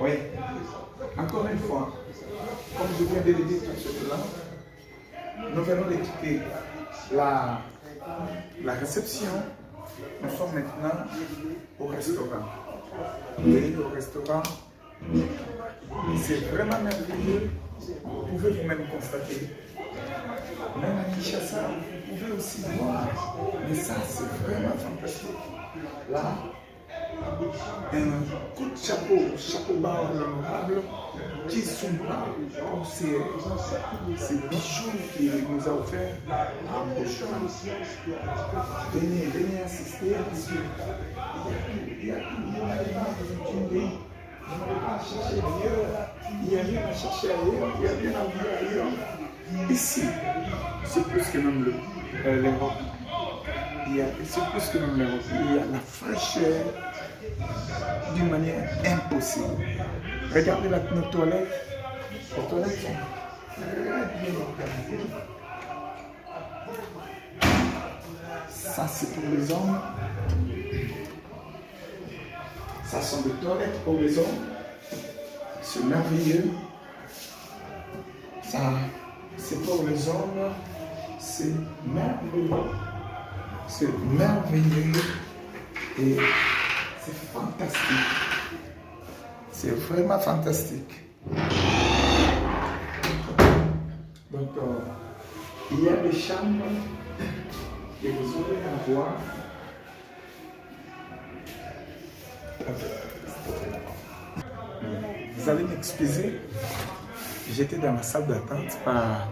Oui, encore une fois, comme je viens de le dire tout cela, nous venons de quitter la réception. Nous sommes maintenant au restaurant. Et au restaurant, c'est vraiment merveilleux. Vous pouvez vous-même constater. Même à Kinshasa, vous pouvez aussi voir. Mais ça, c'est vraiment fantastique. Là, un coup de chapeau bas à l'honorable qui Sumba pour ces bijoux qu'il nous a offert en Bochon. Venez assister parce que il y a tout. Je ne vais pas chercher ailleurs. Il n'y a rien à chercher ailleurs. Il n'y a rien à voir ailleurs. Ici, c'est plus que même l'Europe. C'est plus que même l'Europe. Il y a la fraîcheur d'une manière impossible. Regardez nos toilettes. Les toilettes sont très bien organisées. Ça, c'est pour les hommes. Ça sont des toilettes pour les hommes. C'est merveilleux. Ça, c'est pour les hommes. C'est merveilleux. C'est merveilleux. Et c'est fantastique. C'est vraiment fantastique. Donc, il y a des chambres que vous aurez à voir. Vous allez m'excuser, j'étais dans la salle d'attente par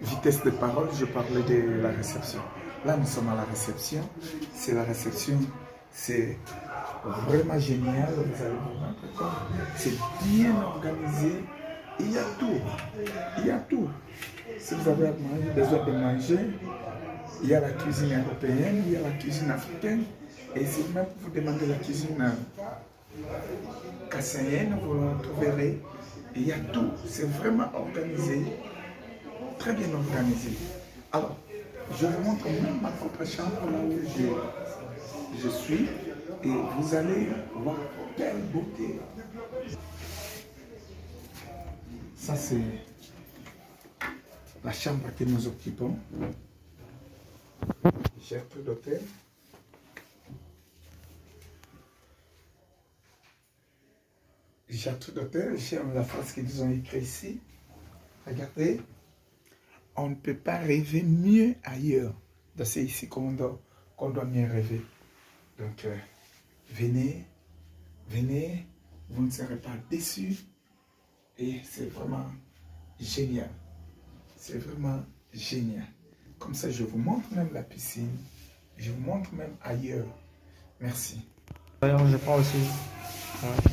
vitesse de parole, je parlais de la réception. Là, nous sommes à la réception. C'est la réception, c'est vraiment génial. Vous allez vous rendre compte. C'est bien organisé. Il y a tout. Il y a tout. Si vous avez besoin de manger, il y a la cuisine européenne, il y a la cuisine africaine. Et si même vous demandez la cuisine kassaïenne, vous la trouverez. Il y a tout. C'est vraiment organisé. Très bien organisé. Alors, je vous montre même ma propre chambre là où je suis. Et vous allez voir quelle beauté. Ça, c'est la chambre que nous occupons. J'ai un peu d'hôtel. J'aime la phrase qu'ils ont écrite ici. Regardez, on ne peut pas rêver mieux ailleurs. C'est ici qu'on doit mieux rêver. Donc, venez, vous ne serez pas déçus. Et c'est vraiment génial. C'est vraiment génial. Comme ça, je vous montre même la piscine. Je vous montre même ailleurs. Merci. D'ailleurs, je prends aussi. Ouais.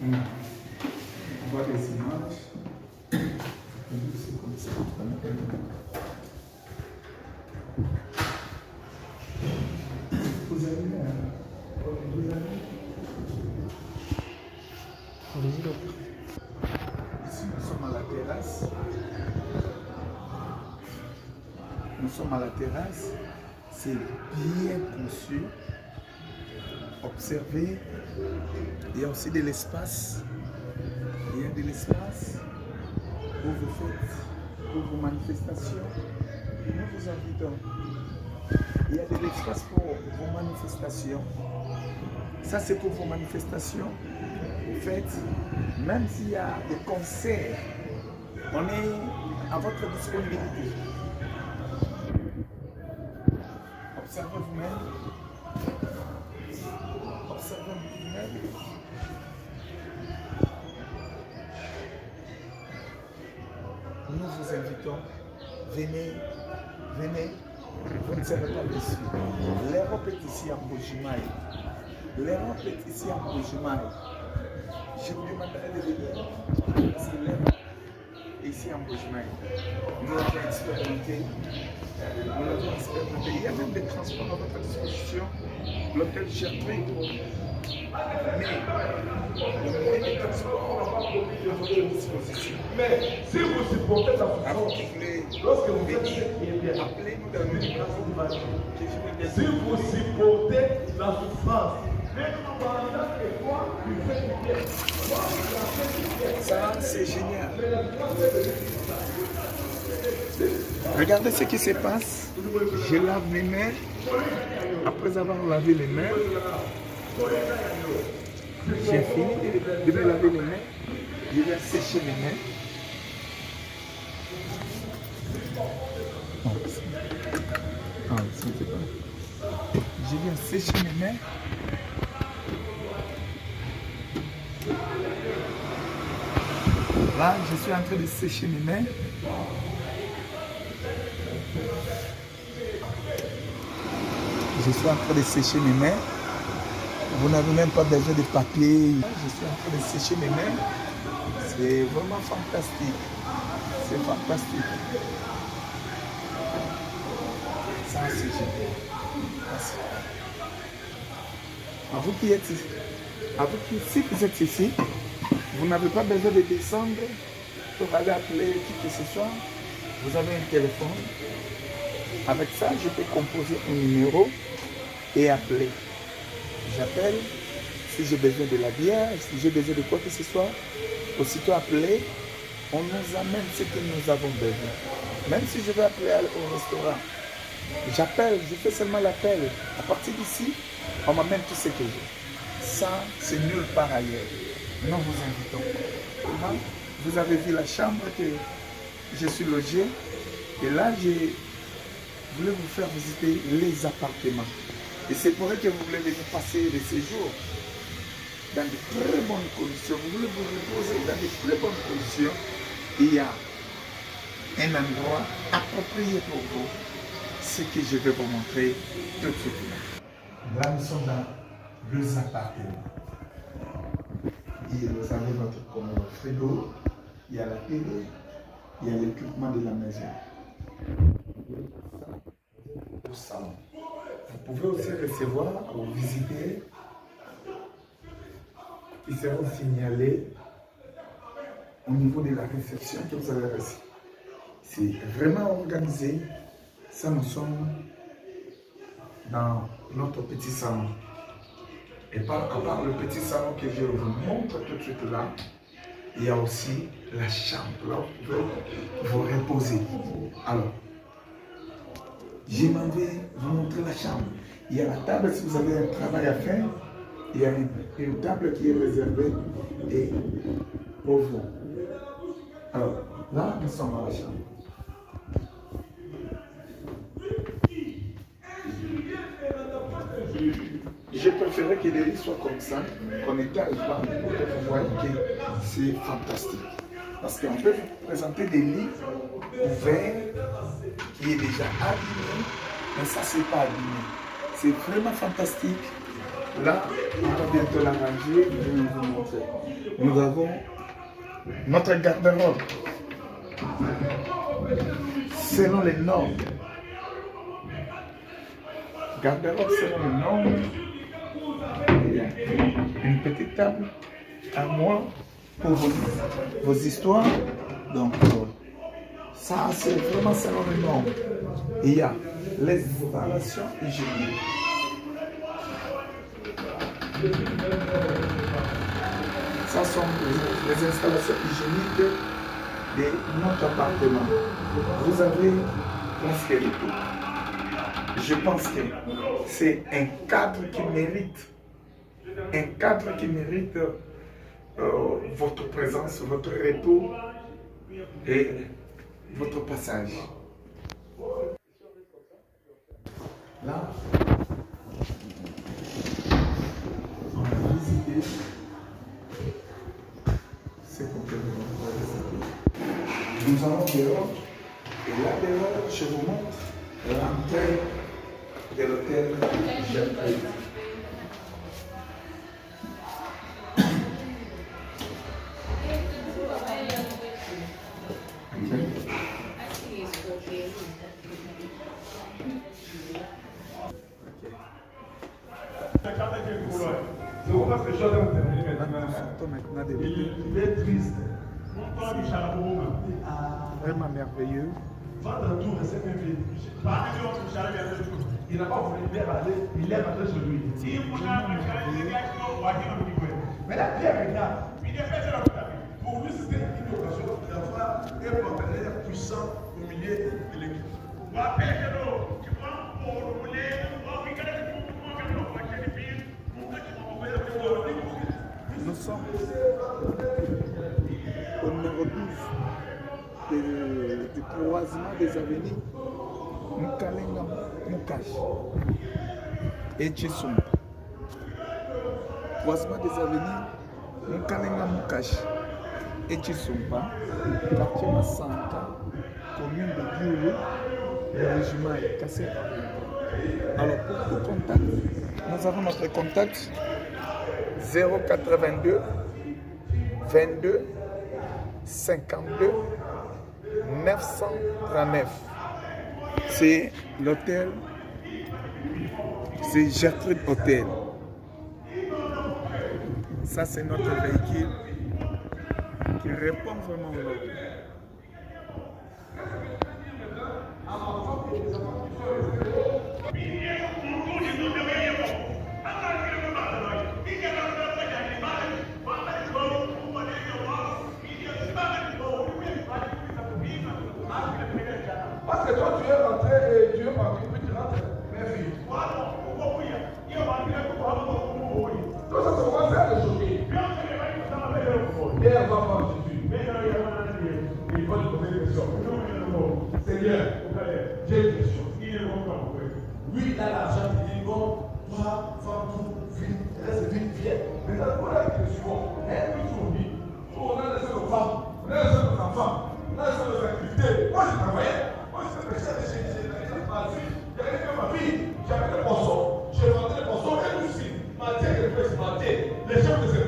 On voit des images. C'est comme ça. Vous avez ici, nous sommes à la terrasse. Nous sommes à la terrasse. C'est bien conçu. Observez. Il y a aussi de l'espace. Il y a de l'espace pour vous faites, pour vos manifestations. Nous vous invitons. Il y a de l'espace pour vos manifestations. Ça, c'est pour vos manifestations. Vous faites, même s'il y a des concerts, on est à votre disponibilité. Observez vous-même. Observez vous-même. nous vous invitons. Venez, venez, vous ne serez pas déçus. L'Europe est ici en Bujumaï. L'Europe est ici en Bujumaï. Je vous demanderai de venir. C'est l'Europe ici en Bujumaï. Nous l'avons expérimenté. Nous l'avons expérimenté. Il y a même des transports à votre disposition. L'hôtel Gertrude. Mais le moyen de transport à votre disposition. Mais si vous supportez la Alors, souffrance, lorsque vous venez, venez, appelez-nous dans le numéro. si vous supportez la souffrance, même pendant que moi, tu fais du bien. Ça, c'est génial. Regardez ce qui se passe. Je lave mes mains. Après avoir lavé les mains, j'ai fini de me laver les mains. Je vais sécher mes mains. C'est pas. Je viens sécher mes mains. Là, je suis en train de sécher mes mains. Je suis en train de sécher mes mains. Vous n'avez même pas besoin de papier. Je suis en train de sécher mes mains. C'est vraiment fantastique. C'est fantastique. Ça, c'est génial. Merci. À vous qui êtes ici, si vous êtes ici, vous n'avez pas besoin de descendre pour aller appeler qui que ce soit. Vous avez un téléphone. Avec ça, je peux composer un numéro et appeler. J'appelle si j'ai besoin de la bière, si j'ai besoin de quoi que ce soit. Aussitôt appelé, on nous amène ce que nous avons besoin. Même si je vais appeler au restaurant, j'appelle, je fais seulement l'appel. À partir d'ici, on m'amène tout ce que j'ai. Ça, c'est nulle part ailleurs. Nous vous invitons. Vous avez vu la chambre que je suis logé. Et là, je voulais vous faire visiter les appartements. Et c'est pour eux que vous voulez venir passer le séjour dans de très bonnes conditions. Vous voulez vous reposer dans de très bonnes conditions. Il y a un endroit approprié pour vous. Ce que je vais vous montrer tout de suite. Là, nous sommes dans les appartements. Et vous avez votre commode frigo, il y a la télé, il y a l'équipement de la maison. Au salon. Vous pouvez aussi recevoir ou visiter qui seront signalés au niveau de la réception que vous avez reçue. C'est vraiment organisé. Ça, nous sommes dans notre petit salon. Et à part le petit salon que je vous montre tout de suite là, il y a aussi la chambre. Là, vous pouvez vous reposer. Alors, je m'en vais vous montrer la chambre. Il y a la table si vous avez un travail à faire. Il y a une table qui est réservée et pour vous. Alors, là, nous sommes dans la chambre. Je préférais que les lits soient comme ça, qu'on n'étale pas, pour que vous voyez que c'est fantastique. Parce qu'on peut vous présenter des lits ouverts, qui est déjà abîmé, mais ça, c'est pas abîmé. C'est vraiment fantastique. Là, on va bientôt l'arranger, je vais vous montrer. Nous avons notre garde-robe. Selon les normes. Garde-robe selon les normes. Il y a une petite table à moi pour vos histoires. Donc, ça, c'est vraiment selon les normes. Il y a les installations hygiéniques. Ça sont les installations hygiéniques de notre appartement. Vous avez presque le tout. Je pense que c'est un cadre qui mérite votre présence, votre repos et votre passage. Là, on va visiter ce qu'on peut voir. Nous allons dehors. Et là dehors, je vous montre l'entrée de l'hôtel Gertrude. C'est pourquoi que je dois terminer maintenant. Nous sortons maintenant de Il l'hôtel. est triste. Vraiment merveilleux. Il n'a pas voulu, il aime aller sur lui. Mais la Pierre regarde. Pour lui, c'était une occasion d'avoir un partenaire puissant au milieu de l'équipe. Nous sommes au numéro 12 du croisement des avenues Mukalenga Mukash et Chisumba. Croisement des avenues Mukalenga Mukash et Chisumba, quartier Massanta, commune de Dioulo, le régiment est cassé. Alors pour tout contact, nous avons notre contact 082 22 52 939. C'est l'hôtel, c'est Gertrude Hôtel. Ça, c'est notre véhicule qui répond vraiment au l'ordre. Parce que toi, tu es rentré et tu es parti, puis tu rentres. Mes filles. Tout ça, ça commence à le choquer. Et elle va voir Jésus. Il faut lui poser une question. Seigneur, j'ai une question. Lui, il a l'argent, il dit bon, toi, femme, tout, vite, reste vite, viens. Maintenant, voilà une question. Elle lui dit, on a laissé nos femmes, on a laissé nos enfants, on a laissé nos activités. Moi, je travaillais. Moi, je faisais ma fille, j'avais des poissons, je vendais des poissons, elle aussi, ma tête, les gens de